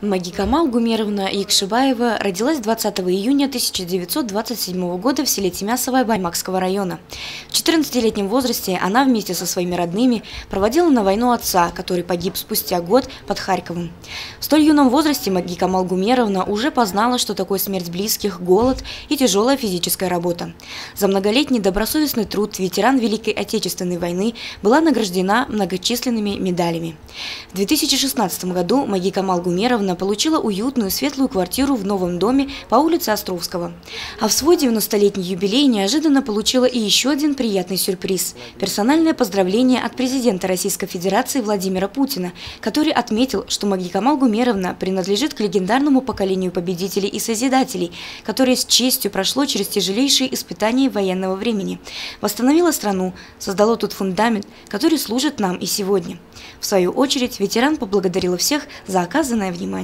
Магикамал Гумеровна Якшибаева родилась 20 июня 1927 года в селе Тимясово Баймакского района. В 14-летнем возрасте она вместе со своими родными проводила на войну отца, который погиб спустя год под Харьковом. В столь юном возрасте Магикамал Гумеровна уже познала, что такое смерть близких, голод и тяжелая физическая работа. За многолетний добросовестный труд ветеран Великой Отечественной войны была награждена многочисленными медалями. В 2016 году Магикамал Гумеровна получила уютную светлую квартиру в новом доме по улице Островского. А в свой 90-летний юбилей неожиданно получила и еще один приятный сюрприз – персональное поздравление от президента Российской Федерации Владимира Путина, который отметил, что Магикамал Гумеровна принадлежит к легендарному поколению победителей и созидателей, которое с честью прошло через тяжелейшие испытания военного времени, восстановило страну, создало тот фундамент, который служит нам и сегодня. В свою очередь, ветеран поблагодарила всех за оказанное внимание.